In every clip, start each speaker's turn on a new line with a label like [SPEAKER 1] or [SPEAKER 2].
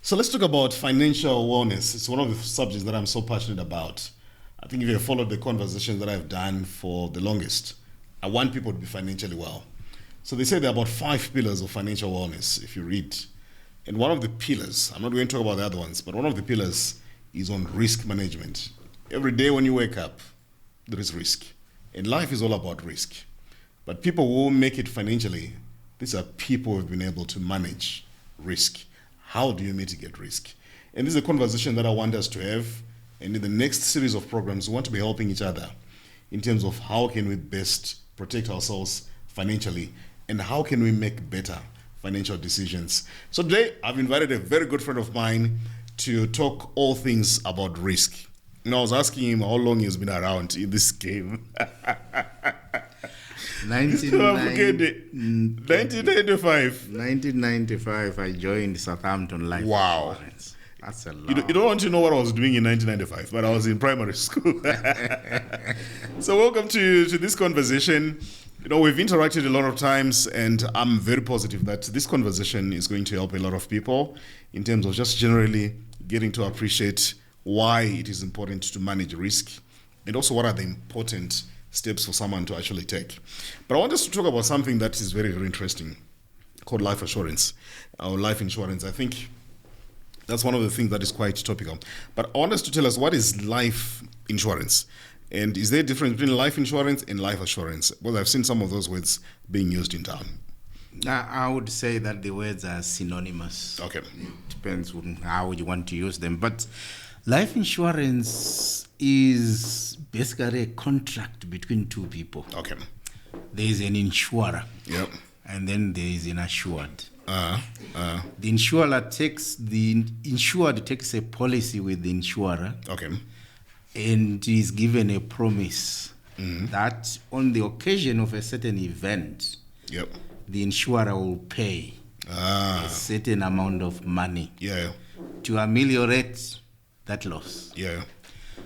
[SPEAKER 1] So let's talk about financial wellness. It's one of the subjects that I'm so passionate about. I think if you have followed the conversations that I've done for the longest, I want people to be financially well. So they say there are about 5 pillars of financial wellness if you read. And one of the pillars, I'm not going to talk about the other ones, but one of the pillars is on risk management. Every day when you wake up, there is risk. And life is all about risk. But people who make it financially, these are people who have been able to manage risk. How do you mitigate risk? And this is a conversation that I want us to have. And in the next series of programs, we want to be helping each other in terms of how can we best protect ourselves financially and how can we make better financial decisions. So today, I've invited a very good friend of mine to talk all things about risk. And I was asking him how long he's been around in this game.
[SPEAKER 2] 1995, I joined Southampton Life Insurance. That's a lot.
[SPEAKER 1] You don't want to know what I was doing in 1995, but I was in primary school. So welcome to this conversation. You know, we've interacted a lot of times, and I'm very positive that this conversation is going to help a lot of people in terms of just generally getting to appreciate why it is important to manage risk, and also what are the important steps for someone to actually take. But I want us to talk about something that is very, very interesting called life assurance or life insurance. I think that's one of the things that is quite topical. But I want us to tell us, what is life insurance? And is there a difference between life insurance and life assurance? Well, I've seen some of those words being used in town.
[SPEAKER 2] I would say that the words are synonymous.
[SPEAKER 1] Okay.
[SPEAKER 2] It depends on how you want to use them. But life insurance is basically a contract between two people.
[SPEAKER 1] Okay.
[SPEAKER 2] There is an insurer.
[SPEAKER 1] Yep.
[SPEAKER 2] And then there is an assured. The insured takes a policy with the insurer.
[SPEAKER 1] Okay.
[SPEAKER 2] And is given a promise that on the occasion of a certain event,
[SPEAKER 1] yep,
[SPEAKER 2] the insurer will pay a certain amount of money to ameliorate that loss.
[SPEAKER 1] Yeah.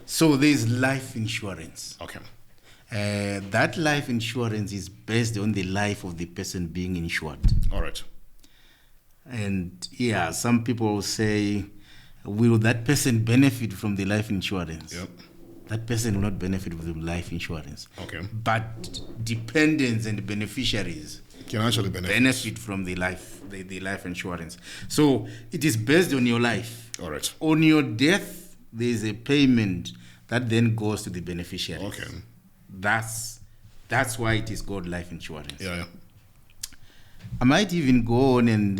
[SPEAKER 2] So there is life insurance.
[SPEAKER 1] Okay.
[SPEAKER 2] That life insurance is based on the life of the person being insured.
[SPEAKER 1] All right.
[SPEAKER 2] And some people will say, will that person benefit from the life insurance?
[SPEAKER 1] Yep.
[SPEAKER 2] That person will not benefit from the life insurance.
[SPEAKER 1] Okay.
[SPEAKER 2] But dependents and beneficiaries
[SPEAKER 1] can actually
[SPEAKER 2] benefit from the life insurance. So it is based on your life.
[SPEAKER 1] All right.
[SPEAKER 2] On your death, there is a payment that then goes to the beneficiary.
[SPEAKER 1] Okay.
[SPEAKER 2] That's why it is called life insurance.
[SPEAKER 1] Yeah.
[SPEAKER 2] I might even go on and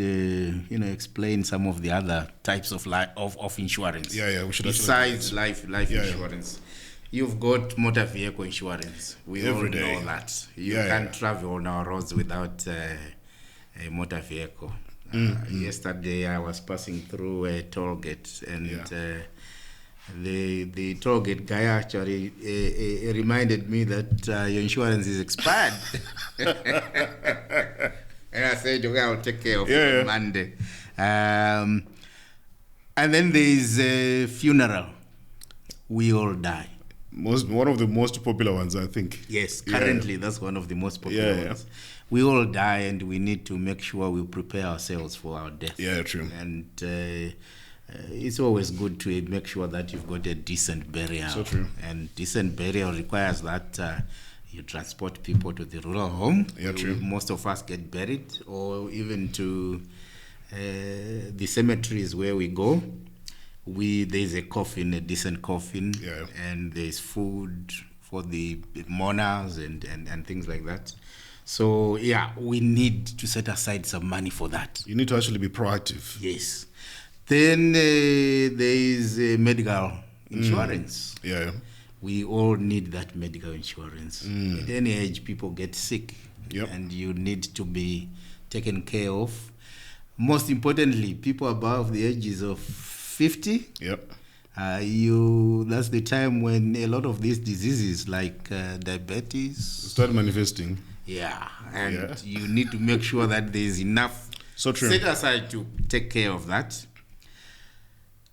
[SPEAKER 2] explain some of the other types of insurance.
[SPEAKER 1] Yeah. We should
[SPEAKER 2] besides life insurance. You've got motor vehicle insurance. We all know that. You can't travel on our roads without a motor vehicle. Yesterday I was passing through a toll gate, and the toll gate guy actually reminded me that your insurance is expired. And I said, okay, I'll take care of it on Monday. And then there is a funeral. We all die.
[SPEAKER 1] One of the most popular ones, I think.
[SPEAKER 2] Yes, currently that's one of the most popular ones. We all die, and we need to make sure we prepare ourselves for our death.
[SPEAKER 1] Yeah, true.
[SPEAKER 2] And it's always good to make sure that you've got a decent burial.
[SPEAKER 1] So true.
[SPEAKER 2] And decent burial requires that you transport people to the rural home.
[SPEAKER 1] Yeah, true.
[SPEAKER 2] Most of us get buried, or even to the cemeteries where we go. There's a coffin, a decent coffin, and there's food for the mourners and things like that. So, we need to set aside some money for that.
[SPEAKER 1] You need to actually be proactive.
[SPEAKER 2] Yes. Then there is medical insurance.
[SPEAKER 1] Yeah.
[SPEAKER 2] We all need that medical insurance. At any age, people get sick, and you need to be taken care of. Most importantly, people above the ages of 50.
[SPEAKER 1] Yep.
[SPEAKER 2] That's the time when a lot of these diseases like diabetes
[SPEAKER 1] start manifesting.
[SPEAKER 2] And you need to make sure that there is enough set aside to take care of that.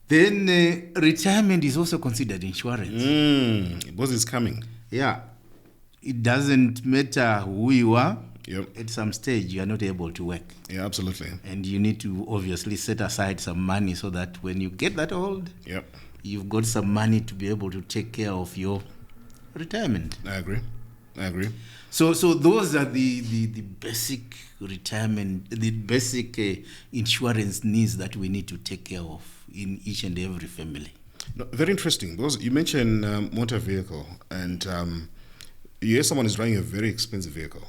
[SPEAKER 2] Then retirement is also considered insurance.
[SPEAKER 1] Because it's coming.
[SPEAKER 2] It doesn't matter who you are. at some stage you are not able to work.
[SPEAKER 1] Yeah, absolutely.
[SPEAKER 2] And you need to obviously set aside some money so that when you get that old, you've got some money to be able to take care of your retirement.
[SPEAKER 1] I agree.
[SPEAKER 2] So those are the basic retirement, the basic insurance needs that we need to take care of in each and every family.
[SPEAKER 1] No, very interesting, because you mentioned motor vehicle, and you hear someone is driving a very expensive vehicle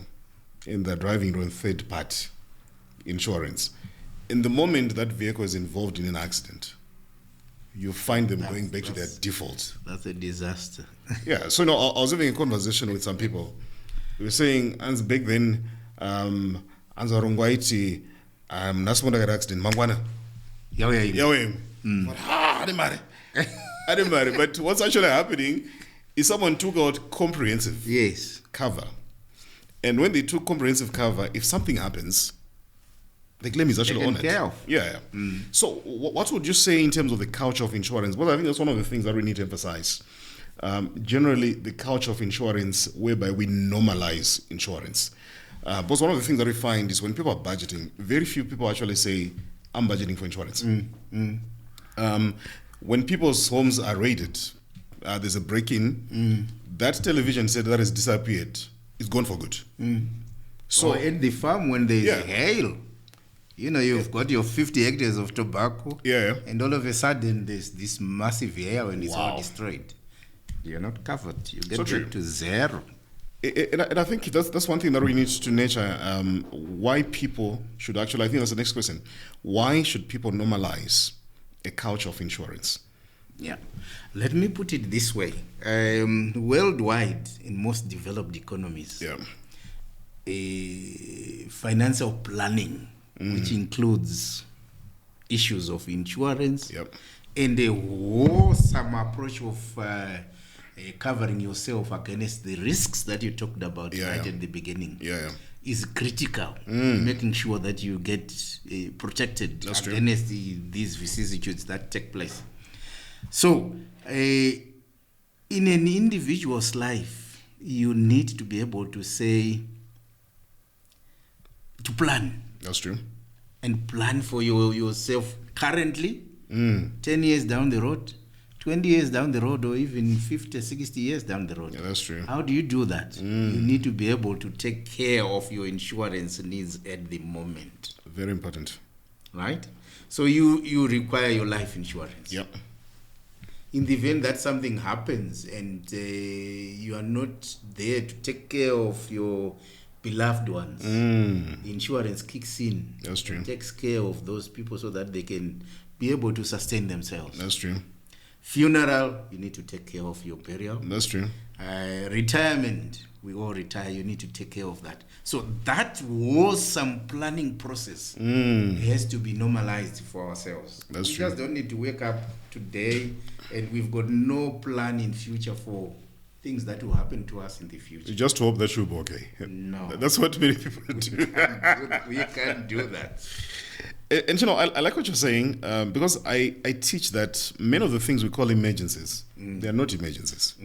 [SPEAKER 1] and they're driving on third-party insurance. In the moment that vehicle is involved in an accident, you find them going back to their default.
[SPEAKER 2] That's a disaster.
[SPEAKER 1] Yeah, so I was having a conversation with some people. They were saying, back then, Anzarungwaiti, Nasmonda accident, Mangwana. I didn't marry. But what's actually happening is someone took out comprehensive cover. And when they took comprehensive cover, if something happens, the claim is actually on it. Yeah. So what would you say in terms of the culture of insurance? Well, I think that's one of the things that we need to emphasize. Generally, the culture of insurance, whereby we normalize insurance. But one of the things that we find is when people are budgeting, very few people actually say, I'm budgeting for insurance. When people's homes are raided, there's a break-in, that television set that has disappeared is gone for good.
[SPEAKER 2] So at the farm, when there's hail, you've got your 50 hectares of tobacco, and all of a sudden there's this massive hail and it's all destroyed. You're not covered. You get back to zero.
[SPEAKER 1] And I think that's one thing that we need to nurture. Why people should actually, I think that's the next question. Why should people normalize a culture of insurance?
[SPEAKER 2] Yeah. Let me put it this way. Worldwide, in most developed economies, financial planning, which includes issues of insurance, and a wholesome approach of covering yourself against the risks that you talked about right at the beginning, is critical. Making sure that you get protected against these vicissitudes that take place. So, in an individual's life, you need to be able to plan.
[SPEAKER 1] That's true.
[SPEAKER 2] And plan for yourself currently, 10 years down the road, 20 years down the road, or even 50, 60 years down the road.
[SPEAKER 1] Yeah, that's true.
[SPEAKER 2] How do you do that? You need to be able to take care of your insurance needs at the moment.
[SPEAKER 1] Very important.
[SPEAKER 2] Right? So you require your life insurance.
[SPEAKER 1] Yep.
[SPEAKER 2] In the event that something happens and you are not there to take care of your beloved ones, the insurance kicks in.
[SPEAKER 1] That's true.
[SPEAKER 2] And takes care of those people so that they can be able to sustain themselves.
[SPEAKER 1] That's true.
[SPEAKER 2] Funeral, you need to take care of your burial.
[SPEAKER 1] That's true.
[SPEAKER 2] Retirement, we all retire, you need to take care of that. So that was some planning process. It has to be normalized for ourselves.
[SPEAKER 1] That's
[SPEAKER 2] we
[SPEAKER 1] true.
[SPEAKER 2] just don't need to wake up today and we've got no plan in future for things that will happen to us in the future.
[SPEAKER 1] You just hope that you'll be okay.
[SPEAKER 2] No.
[SPEAKER 1] That's what many people do.
[SPEAKER 2] We can't do that.
[SPEAKER 1] And I like what you're saying, because I teach that many of the things we call emergencies, they are not emergencies.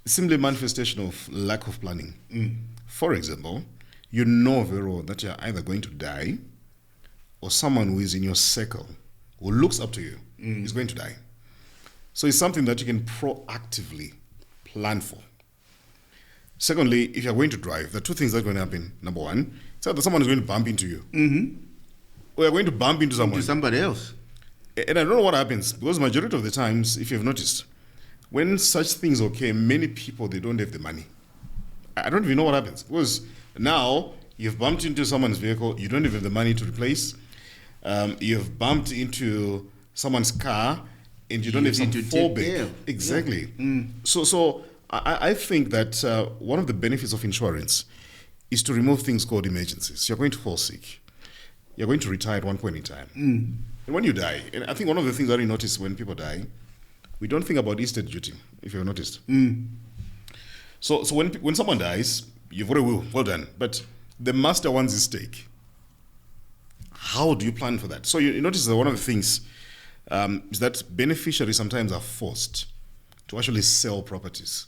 [SPEAKER 1] It's simply a manifestation of lack of planning. For example, you know very well that you're either going to die or someone who is in your circle who looks up to you is going to die. So it's something that you can proactively plan for. Secondly, if you're going to drive, there are two things that are going to happen. Number one, it's either someone is going to bump into you. Or you're going to bump into someone.
[SPEAKER 2] To somebody else.
[SPEAKER 1] And I don't know what happens, because majority of the times, if you've noticed, when such things occur, many people, they don't have the money. I don't even know what happens, because now you've bumped into someone's vehicle, you don't even have the money to replace. You've bumped into someone's car, and you don't have some fallback. Exactly. So I think that one of the benefits of insurance is to remove things called emergencies. You're going to fall sick. You're going to retire at one point in time. And when you die, and I think one of the things that you notice when people die, we don't think about estate duty, if you've noticed. So when someone dies, you've got a will, well done. But the master wants his stake. How do you plan for that? So you notice that one of the things is that beneficiaries sometimes are forced to actually sell properties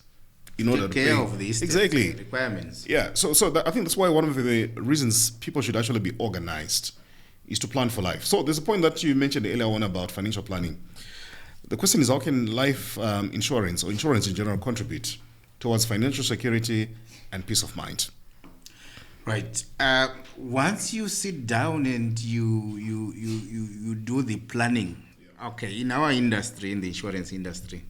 [SPEAKER 1] in order
[SPEAKER 2] take
[SPEAKER 1] to
[SPEAKER 2] care
[SPEAKER 1] pay.
[SPEAKER 2] of these
[SPEAKER 1] exactly
[SPEAKER 2] requirements.
[SPEAKER 1] Yeah, so I think that's why one of the reasons people should actually be organized is to plan for life. So there's a point that you mentioned earlier on about financial planning. The question is, how can life insurance or insurance in general contribute towards financial security and peace of mind?
[SPEAKER 2] Right. Once you sit down and you do the planning, okay, in our industry, in the insurance industry,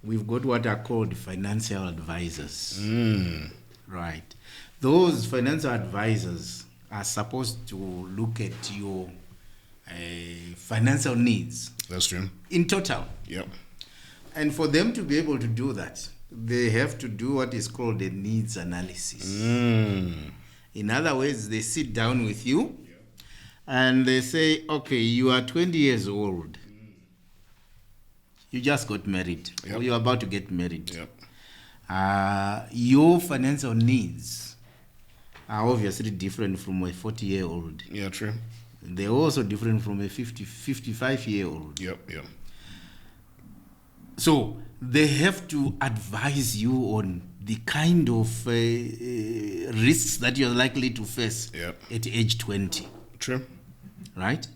[SPEAKER 2] we've got what are called financial advisors. Right. Those financial advisors are supposed to look at your financial needs.
[SPEAKER 1] That's true.
[SPEAKER 2] In total.
[SPEAKER 1] Yep.
[SPEAKER 2] And for them to be able to do that, they have to do what is called a needs analysis. In other words, they sit down with you and they say, okay, you are 20 years old. You just got married, or you're about to get married. Your financial needs are obviously different from a 40-year-old.
[SPEAKER 1] Yeah, true.
[SPEAKER 2] They're also different from a 55-year-old.
[SPEAKER 1] Yep.
[SPEAKER 2] So they have to advise you on the kind of risks that you're likely to face at age 20.
[SPEAKER 1] True.
[SPEAKER 2] Right?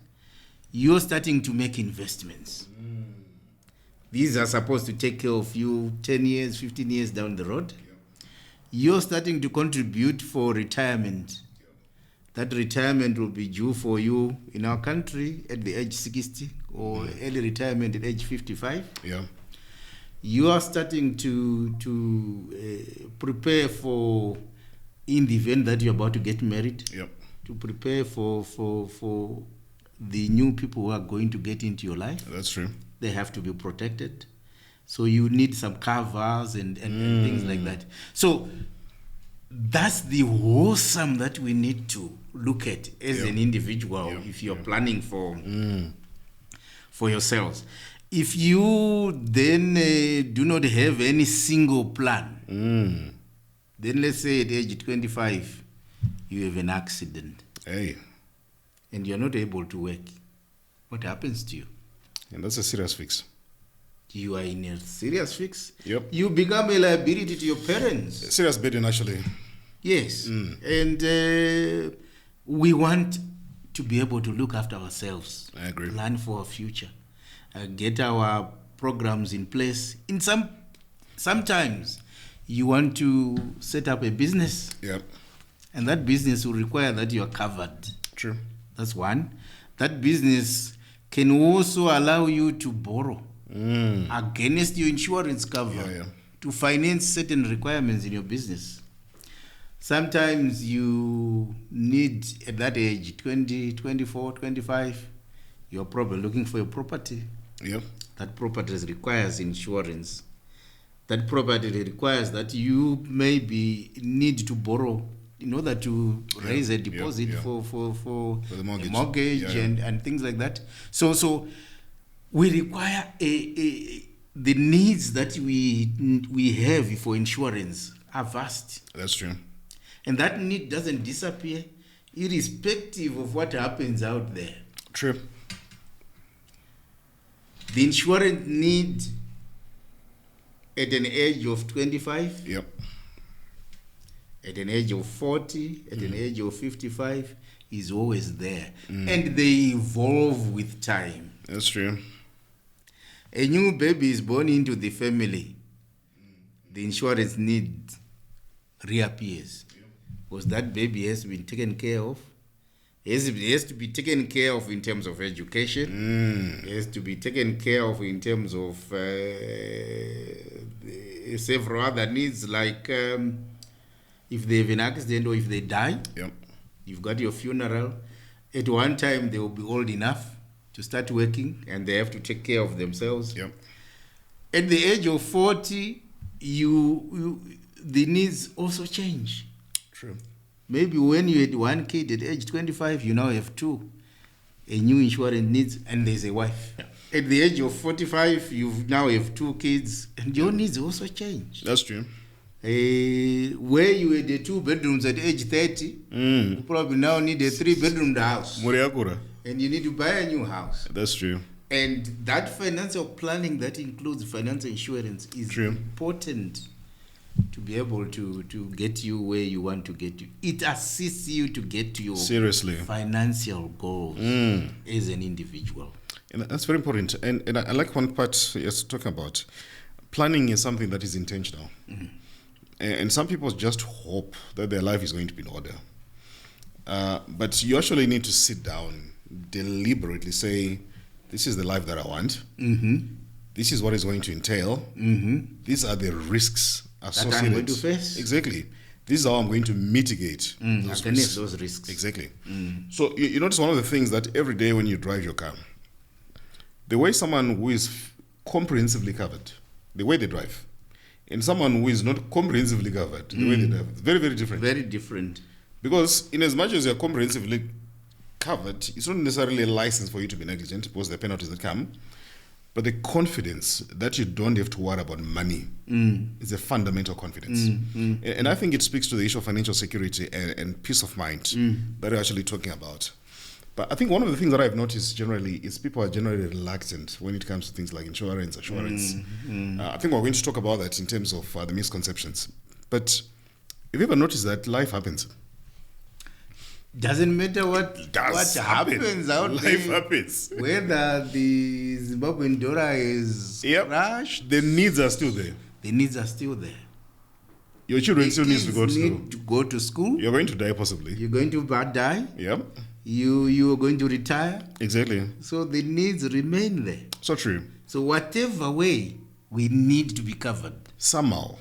[SPEAKER 2] You're starting to make investments. These are supposed to take care of you 10 years, 15 years down the road. You're starting to contribute for retirement. That retirement will be due for you in our country at the age 60 or early retirement at age 55. You are starting to prepare for, in the event that you're about to get married, to prepare for the new people who are going to get into your life.
[SPEAKER 1] That's true.
[SPEAKER 2] They have to be protected. So you need some covers and things like that. So that's the whole sum that we need to look at as an individual if you're planning for yourselves. If you then do not have any single plan, then let's say at age 25, you have an accident. And you're not able to work. What happens to you?
[SPEAKER 1] And that's a serious fix.
[SPEAKER 2] You are in a serious fix.
[SPEAKER 1] You
[SPEAKER 2] become a liability to your parents.
[SPEAKER 1] A serious burden, actually.
[SPEAKER 2] Yes. And we want to be able to look after ourselves.
[SPEAKER 1] I agree.
[SPEAKER 2] Plan for our future. Get our programs in place. Sometimes you want to set up a business. And that business will require that you are covered.
[SPEAKER 1] True.
[SPEAKER 2] That's one. That business can also allow you to borrow against your insurance cover to finance certain requirements in your business. Sometimes you need, at that age, 20, 24, 25, you're probably looking for a property. That property requires insurance. That property requires that you maybe need to borrow in order to raise a deposit for the mortgage and things like that. So we require the needs that we have for insurance are vast.
[SPEAKER 1] That's true.
[SPEAKER 2] And that need doesn't disappear irrespective of what happens out there.
[SPEAKER 1] True.
[SPEAKER 2] The insurance need at an age of 25, at an age of 40, at an age of 55 is always there. And they evolve with time.
[SPEAKER 1] That's true.
[SPEAKER 2] A new baby is born into the family. The insurance need reappears. Because that baby has been taken care of. It has to be taken care of in terms of education. It has to be taken care of in terms of several other needs, like if they have an accident or if they die, you've got your funeral. At one time, they will be old enough to start working and they have to take care of themselves. At the age of 40, the needs also change.
[SPEAKER 1] True.
[SPEAKER 2] Maybe when you had one kid at age 25, you now have two. A new insurance needs, and there's a wife. At the age of 45, you now have two kids, and your needs also change.
[SPEAKER 1] That's true.
[SPEAKER 2] Where you had the 2 bedrooms at age 30, you probably now need a 3-bedroom house. And you need to buy a new house.
[SPEAKER 1] That's true.
[SPEAKER 2] And that financial planning that includes financial insurance is important to be able to get you where you want to get to. It assists you to get to your financial goals as an individual.
[SPEAKER 1] And that's very important. And I like one part you're talking about. Planning is something that is intentional. And some people just hope that their life is going to be in order. But you actually need to sit down, deliberately say, this is the life that I want. This is what it's going to entail. These are the risks associated.
[SPEAKER 2] That I'm going to face.
[SPEAKER 1] Exactly. This is how I'm going to mitigate
[SPEAKER 2] those risks.
[SPEAKER 1] Exactly. So you notice one of the things that every day when you drive your car, the way someone who is comprehensively covered, the way they drive, and someone who is not comprehensively covered, the way they drive, it's very, very different.
[SPEAKER 2] Very different.
[SPEAKER 1] Because in as much as you're comprehensively covered, it's not necessarily a license for you to be negligent, because there are penalties that come. But the confidence that you don't have to worry about money is a fundamental confidence. And I think it speaks to the issue of financial security and peace of mind that you're actually talking about. But I think one of the things that I've noticed generally is people are generally reluctant when it comes to things like insurance, assurance. I think we're going to talk about that in terms of the misconceptions. But have you ever noticed that life happens?
[SPEAKER 2] Doesn't matter what happens out there.
[SPEAKER 1] Life happens.
[SPEAKER 2] Whether the Zimbabwean dollar is crashed.
[SPEAKER 1] The needs are still there.
[SPEAKER 2] The needs are still there.
[SPEAKER 1] Your children still need to go to school.
[SPEAKER 2] Need to go to school.
[SPEAKER 1] You're going to die possibly.
[SPEAKER 2] You're going to die.
[SPEAKER 1] Yep.
[SPEAKER 2] You are going to retire.
[SPEAKER 1] Exactly.
[SPEAKER 2] So the needs remain there.
[SPEAKER 1] So true.
[SPEAKER 2] So whatever way, we need to be covered.
[SPEAKER 1] Somehow.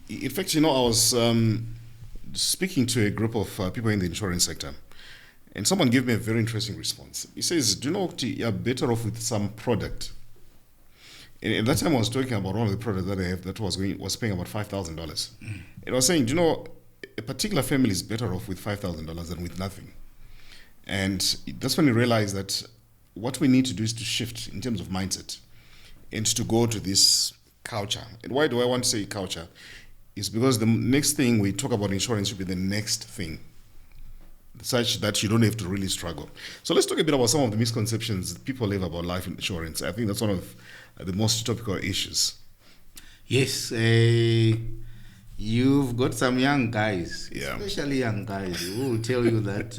[SPEAKER 1] In fact, I was speaking to a group of people in the insurance sector, and someone gave me a very interesting response. He says, do you know, you're better off with some product. And at that time I was talking about one of the products that I have that was paying about $5,000. And I was saying, do you know, a particular family is better off with $5,000 than with nothing. And that's when you realize that what we need to do is to shift in terms of mindset and to go to this culture. And why do I want to say culture? Is because the next thing we talk about insurance should be the next thing, such that you don't have to really struggle. So let's talk a bit about some of the misconceptions that people have about life insurance. I think that's one of the most topical issues.
[SPEAKER 2] Yes, you've got some young guys, especially young guys, who will tell you that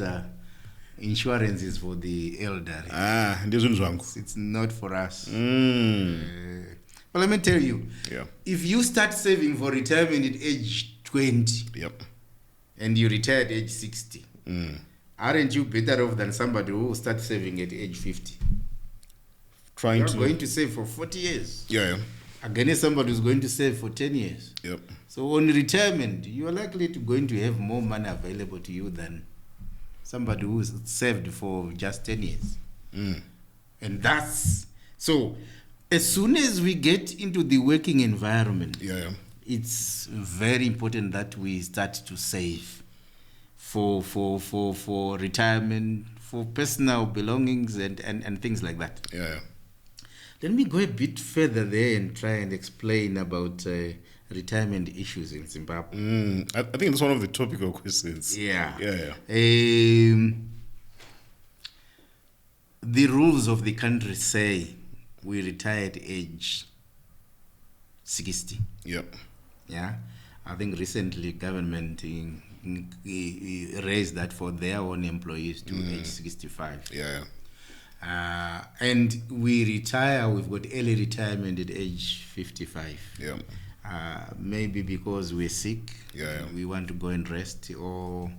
[SPEAKER 2] insurance is for the elderly. It's not for us. But let me tell you, if you start saving for retirement at age 20 and you retire at age 60, aren't you better off than somebody who will start saving at age 50? You're going to save for 40 years. Against somebody who's going to save for 10 years. So on retirement, you are likely going to have more money available to you than somebody who's saved for just 10 years. And that's... So as soon as we get into the working environment, it's very important that we start to save for retirement, for personal belongings and things like that. Let me go a bit further there and try and explain about retirement issues in Zimbabwe.
[SPEAKER 1] I think it's one of the topical questions.
[SPEAKER 2] The rules of the country say we retire at age 60. I think recently government raised that for their own employees to age 65. And we retire, we've got early retirement at age 55. Maybe because we're sick, we want to go and rest, or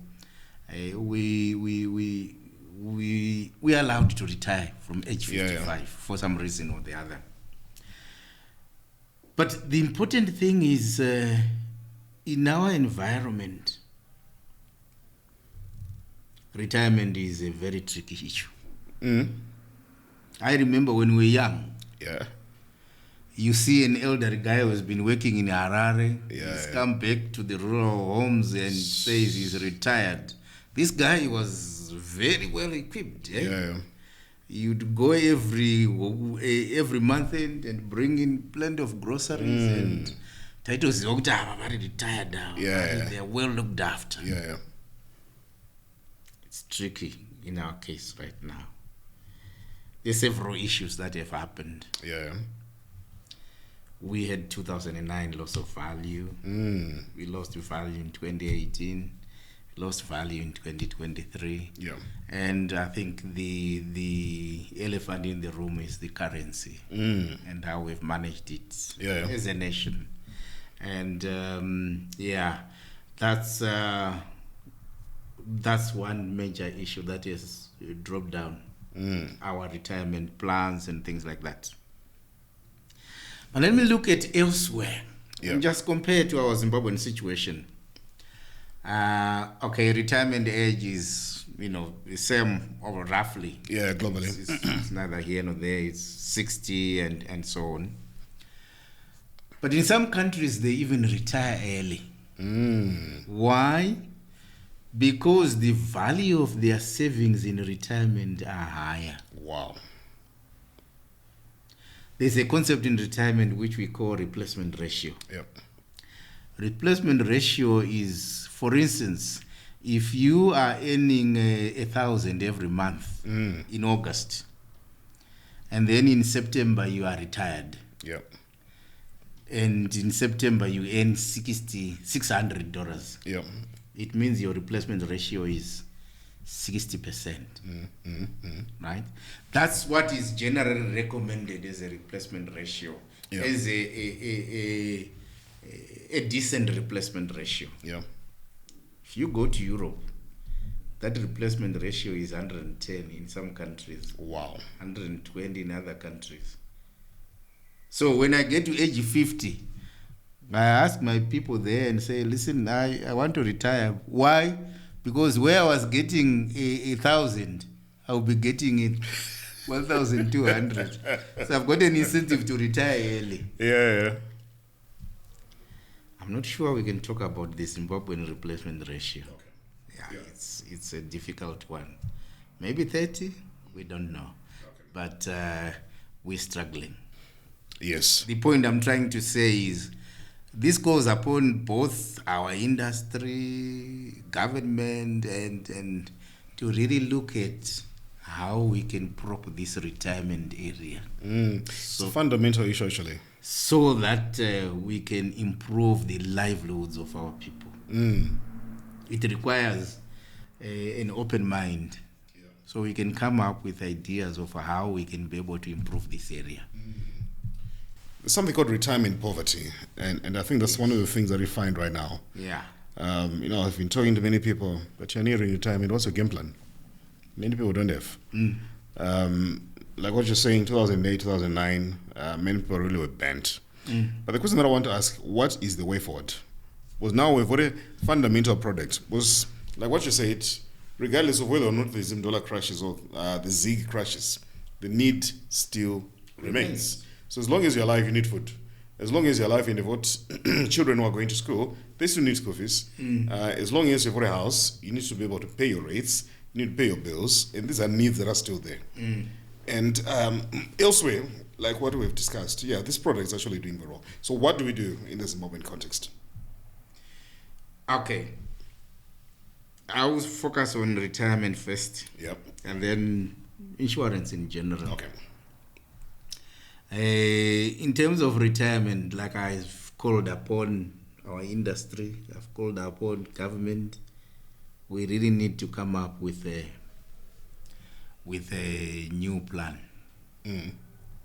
[SPEAKER 2] we are allowed to retire from age 55 for some reason or the other. But the important thing is, in our environment, retirement is a very tricky issue. I remember when we were young, you see an elderly guy who has been working in Harare, he's come back to the rural homes and says he's retired. This guy was very well equipped. You'd go every month and bring in plenty of groceries and titles. Retired now. They're well looked after. It's tricky in our case right now. There's several issues that have happened. We had 2009 loss of value. We lost value in 2018. Lost value in 2023.
[SPEAKER 1] Yeah.
[SPEAKER 2] And I think the elephant in the room is the currency and how we've managed it as a nation. And that's one major issue that has dropped down our retirement plans and things like that. But let me look at elsewhere and just compare to our Zimbabwean situation. Retirement age is, the same or roughly.
[SPEAKER 1] Yeah, globally.
[SPEAKER 2] It's neither here nor there. It's 60 and so on. But in some countries, they even retire early. Why? Because the value of their savings in retirement are higher.
[SPEAKER 1] Wow.
[SPEAKER 2] There's a concept in retirement which we call replacement ratio.
[SPEAKER 1] Yep.
[SPEAKER 2] Replacement ratio is, for instance, if you are earning 1,000 every month in August, and then in September you are retired.
[SPEAKER 1] Yep.
[SPEAKER 2] And in September you earn $600.
[SPEAKER 1] Yep.
[SPEAKER 2] It means your replacement ratio is 60%. Right? That's what is generally recommended as a replacement ratio, as a decent replacement ratio.
[SPEAKER 1] Yeah.
[SPEAKER 2] If you go to Europe, that replacement ratio is 110 in some countries.
[SPEAKER 1] Wow.
[SPEAKER 2] 120 in other countries. So when I get to age 50, I ask my people there and say, listen, I want to retire. Why? Because where I was getting 1,000, I'll be getting it 1,200. So I've got an incentive to retire early.
[SPEAKER 1] Yeah.
[SPEAKER 2] I'm not sure we can talk about the Zimbabwean replacement ratio.
[SPEAKER 1] Okay.
[SPEAKER 2] It's a difficult one. Maybe 30, we don't know. Okay. But we're struggling.
[SPEAKER 1] Yes.
[SPEAKER 2] The point I'm trying to say is this calls upon both our industry, government, and to really look at how we can prop this retirement area.
[SPEAKER 1] It's a fundamental issue, actually.
[SPEAKER 2] So that we can improve the livelihoods of our people. It requires an open mind. So we can come up with ideas of how we can be able to improve this area.
[SPEAKER 1] There's something called retirement poverty, and I think that's one of the things that we find right now.
[SPEAKER 2] Yeah.
[SPEAKER 1] I've been talking to many people, but you're nearing retirement, what's your game plan? Many people don't have. Like what you're saying, 2008, 2009, many people really were bent. But the question that I want to ask, what is the way forward? Because now we've got a fundamental product. Because like what you said, regardless of whether or not the Zim dollar crashes or the ZIG crashes, the need still remains. So as long as you're alive, you need food. As long as you're alive and you've got children who are going to school, they still need school fees. As long as you've got a house, you need to be able to pay your rates, you need to pay your bills, and these are needs that are still there. And elsewhere, like what we've discussed, this product is actually doing very well. So what do we do in the Zimbabwean context?
[SPEAKER 2] Okay. I will focus on retirement first.
[SPEAKER 1] Yep.
[SPEAKER 2] And then insurance in general.
[SPEAKER 1] Okay.
[SPEAKER 2] In terms of retirement, like I've called upon our industry, I've called upon government, we really need to come up with a new plan.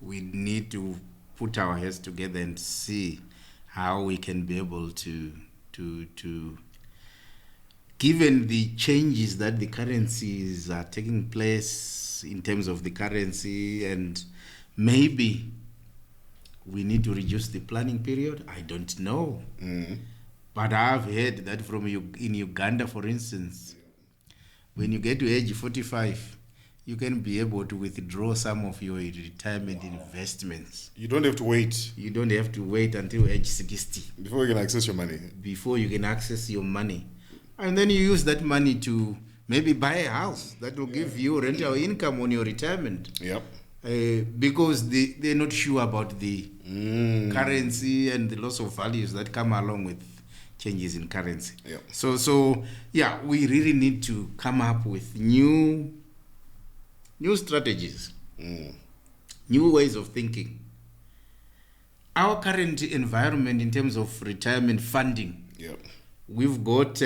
[SPEAKER 2] We need to put our heads together and see how we can be able to given the changes that the currencies are taking place in terms of the currency, and maybe we need to reduce the planning period. I don't know. But I've heard that from in Uganda, for instance, when you get to age 45, you can be able to withdraw some of your retirement investments.
[SPEAKER 1] You don't have to wait.
[SPEAKER 2] You don't have to wait until age 60.
[SPEAKER 1] Before you can access your money.
[SPEAKER 2] Before you can access your money. And then you use that money to maybe buy a house that will give you rental income on your retirement.
[SPEAKER 1] Yep.
[SPEAKER 2] Because they're not sure about the currency and the loss of values that come along with changes in currency.
[SPEAKER 1] Yep.
[SPEAKER 2] So we really need to come up with new strategies, new ways of thinking. our current environment in terms of retirement funding, we've got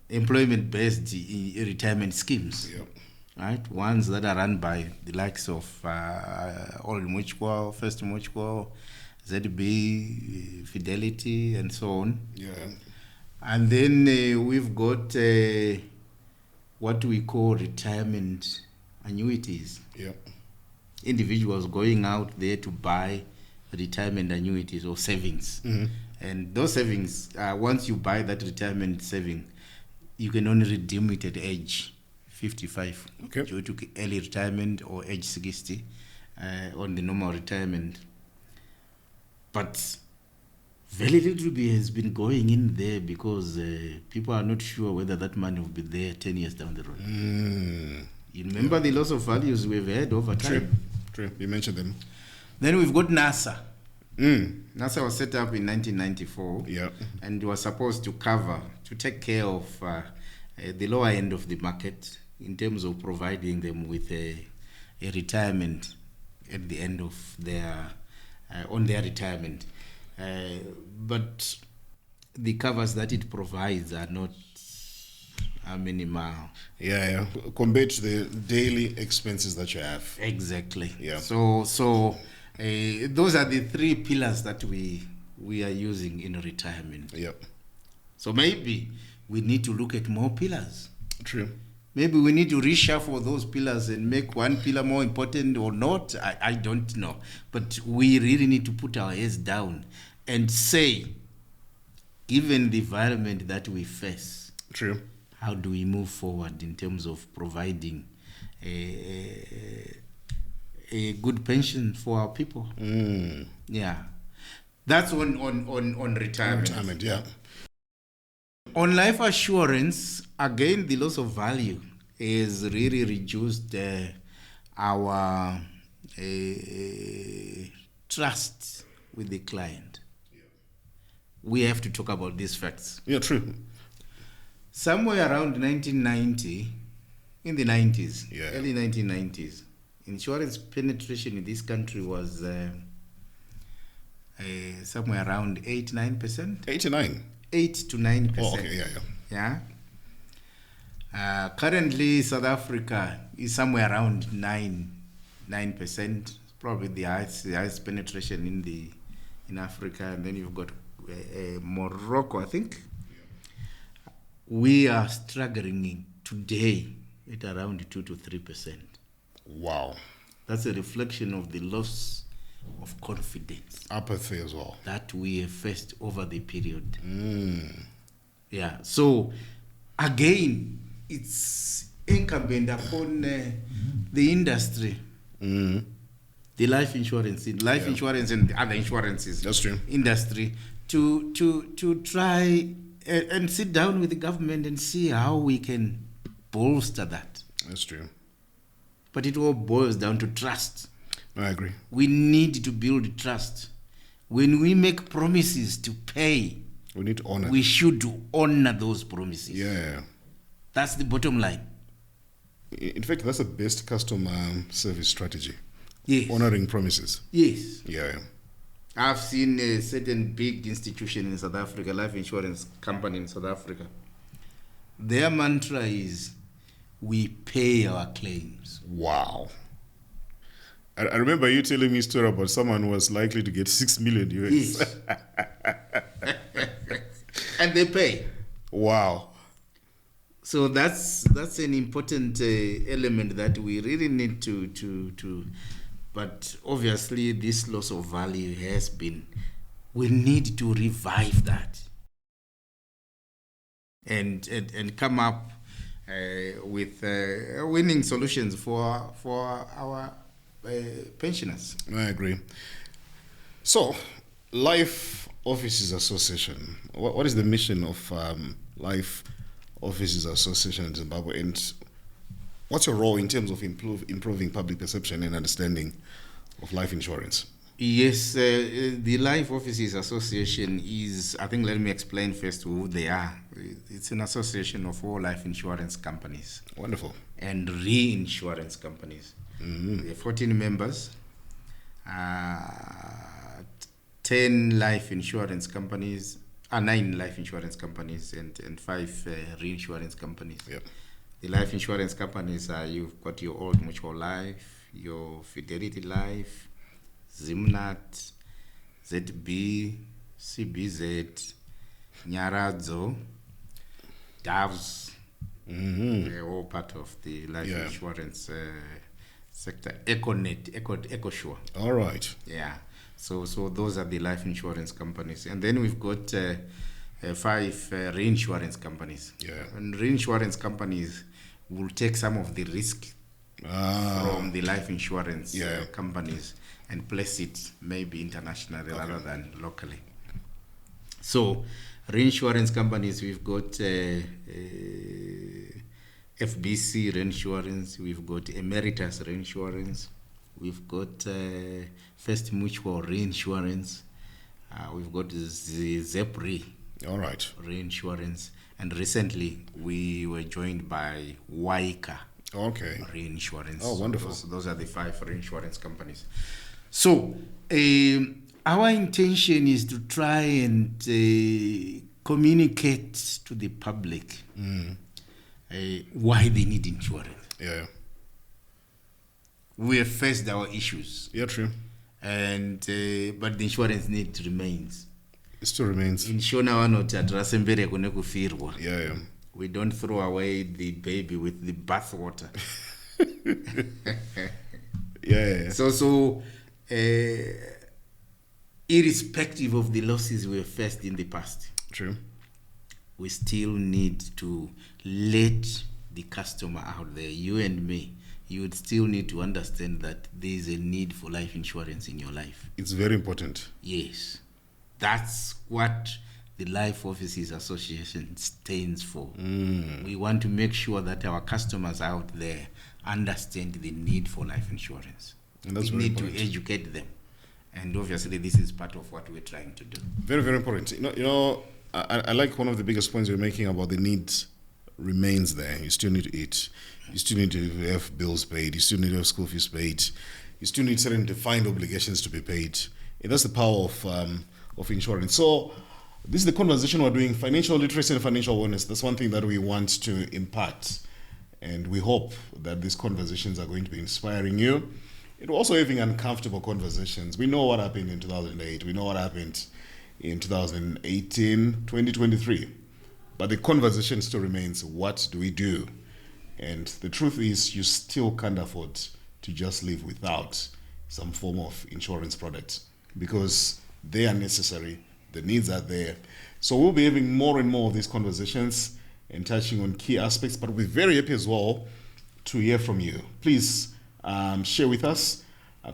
[SPEAKER 2] employment-based retirement schemes, right? Ones that are run by the likes of Old Mutual, First Mutual, ZB, Fidelity, and so on. And then we've got what we call retirement annuities. Individuals going out there to buy retirement annuities or savings. And those savings, once you buy that retirement saving, you can only redeem it at age 55 due to early retirement or age 60 on the normal retirement. But very little has been going in there because people are not sure whether that money will be there 10 years down the road. You remember the loss of values we've had over time?
[SPEAKER 1] True. You mentioned them.
[SPEAKER 2] Then we've got NASA. NASA was set up in 1994 and was supposed to take care of the lower end of the market in terms of providing them with a retirement at the end of on their retirement. But the covers that it provides are not minimal.
[SPEAKER 1] Compared to the daily expenses that you have.
[SPEAKER 2] Exactly. So those are the three pillars that we are using in retirement. So maybe we need to look at more pillars.
[SPEAKER 1] True.
[SPEAKER 2] Maybe we need to reshuffle those pillars and make one pillar more important or not. I don't know. But we really need to put our heads down and say, given the environment that we face, how do we move forward in terms of providing a good pension for our people? That's on retirement. On life assurance, again, the loss of value has really reduced our trust with the client. We have to talk about these facts.
[SPEAKER 1] True.
[SPEAKER 2] Somewhere around 1990, in the 90s, early 1990s, insurance penetration in this country was somewhere around 8-9%.
[SPEAKER 1] 89.
[SPEAKER 2] 8 to 9%.
[SPEAKER 1] Oh, okay,
[SPEAKER 2] Currently, South Africa is somewhere around 9%. Probably the highest penetration in Africa, and then you've got Morocco, I think. We are struggling today at around 2 to 3%.
[SPEAKER 1] Wow.
[SPEAKER 2] That's a reflection of the loss of confidence.
[SPEAKER 1] Apathy as well.
[SPEAKER 2] That we have faced over the period. So, again, it's incumbent upon the industry, the life insurance and the other insurances.
[SPEAKER 1] That's true.
[SPEAKER 2] Industry to try and sit down with the government and see how we can bolster that.
[SPEAKER 1] That's true.
[SPEAKER 2] But it all boils down to trust.
[SPEAKER 1] I agree.
[SPEAKER 2] We need to build trust. When we make promises to pay,
[SPEAKER 1] we need to honor.
[SPEAKER 2] We should honor those promises. That's the bottom line.
[SPEAKER 1] In fact, that's the best customer service strategy.
[SPEAKER 2] Honoring
[SPEAKER 1] promises.
[SPEAKER 2] I've seen a certain big institution in South Africa, life insurance company in South Africa. Their mantra is, we pay our claims.
[SPEAKER 1] Wow. I remember you telling me a story about someone who was likely to get 6 million US.
[SPEAKER 2] Yes. And they pay.
[SPEAKER 1] Wow.
[SPEAKER 2] So that's an important element that we really need to. But obviously, this loss of value has been. We need to revive that and come up with winning solutions for our pensioners.
[SPEAKER 1] I agree. So, Life Offices Association. What is the mission of Life Offices Association in Zimbabwe, and what's your role in terms of improving public perception and understanding of life insurance?
[SPEAKER 2] Yes, the Life Offices Association is, I think, let me explain first who they are. It's an association of all life insurance companies.
[SPEAKER 1] Wonderful.
[SPEAKER 2] And reinsurance companies. There are 14 members, 10 life insurance companies, 9 life insurance companies, and 5 reinsurance companies.
[SPEAKER 1] Yep.
[SPEAKER 2] The life insurance companies are, you've got your Old Mutual Life, your Fidelity Life, Zimnat, ZB, CBZ, Nyaradzo, Doves. They're all part of the life insurance sector. Econet, EcoSure.
[SPEAKER 1] All right.
[SPEAKER 2] Yeah. So those are the life insurance companies. And then we've got 5 reinsurance companies.
[SPEAKER 1] Yeah.
[SPEAKER 2] And reinsurance companies will take some of the risk from the life insurance companies and place it maybe internationally rather than locally. So reinsurance companies, we've got FBC Reinsurance, we've got Emeritus Reinsurance, we've got First Mutual Reinsurance, we've got ZEPRI Reinsurance, and recently we were joined by Waika Reinsurance.
[SPEAKER 1] Oh, wonderful.
[SPEAKER 2] So those are the 5 reinsurance companies. So our intention is to try and communicate to the public why they need insurance.
[SPEAKER 1] Yeah.
[SPEAKER 2] We have faced our issues.
[SPEAKER 1] Yeah, true.
[SPEAKER 2] And but the insurance need remains.
[SPEAKER 1] It still remains.
[SPEAKER 2] Yeah. We don't throw away the baby with the bathwater.
[SPEAKER 1] Yeah.
[SPEAKER 2] So irrespective of the losses we have faced in the past,
[SPEAKER 1] true,
[SPEAKER 2] we still need to let the customer out there, you and me, you would still need to understand that there is a need for life insurance in your life.
[SPEAKER 1] It's very important.
[SPEAKER 2] Yes. That's what the Life Offices Association stands for. We want to make sure that our customers out there understand the need for life insurance.
[SPEAKER 1] And that's
[SPEAKER 2] we
[SPEAKER 1] very
[SPEAKER 2] need
[SPEAKER 1] important.
[SPEAKER 2] to educate them. And obviously this is part of what we're trying to do.
[SPEAKER 1] Very, very important. You know, I like one of the biggest points you're making about the need remains there. You still need to eat. You still need to have bills paid. You still need to have school fees paid. You still need certain defined obligations to be paid. And that's the power of insurance. So this is the conversation we're doing, financial literacy and financial awareness. That's one thing that we want to impart. And we hope that these conversations are going to be inspiring you. It also having uncomfortable conversations. We know what happened in 2008. We know what happened in 2018, 2023. But the conversation still remains, what do we do? And the truth is, you still can't afford to just live without some form of insurance product because they are necessary, the needs are there. So we'll be having more and more of these conversations and touching on key aspects, but we're very happy as well to hear from you. Please share with us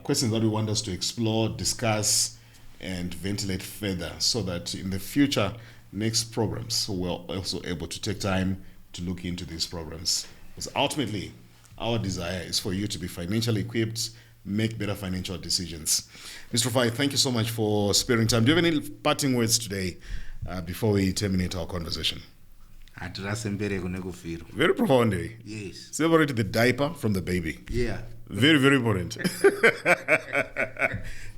[SPEAKER 1] questions that we want us to explore, discuss, and ventilate further so that in the future, next programs, we're also able to take time to look into these programs. Because ultimately, our desire is for you to be financially equipped, make better financial decisions. Mr. Rufai, thank you so much for sparing time. Do you have any parting words today before we terminate our conversation? Very profound.
[SPEAKER 2] Yes.
[SPEAKER 1] Separate the diaper from the baby.
[SPEAKER 2] Yeah.
[SPEAKER 1] Very, very important.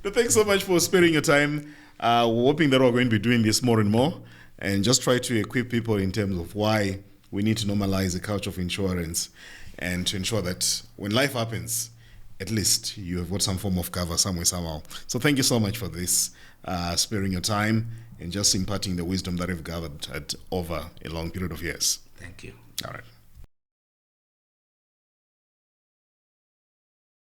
[SPEAKER 1] So thanks so much for sparing your time. We're hoping that we're going to be doing this more and more and just try to equip people in terms of why we need to normalize the culture of insurance and to ensure that when life happens, at least you have got some form of cover somewhere, somehow. So thank you so much for this, sparing your time and just imparting the wisdom that you've gathered over a long period of years.
[SPEAKER 2] Thank you.
[SPEAKER 1] All right.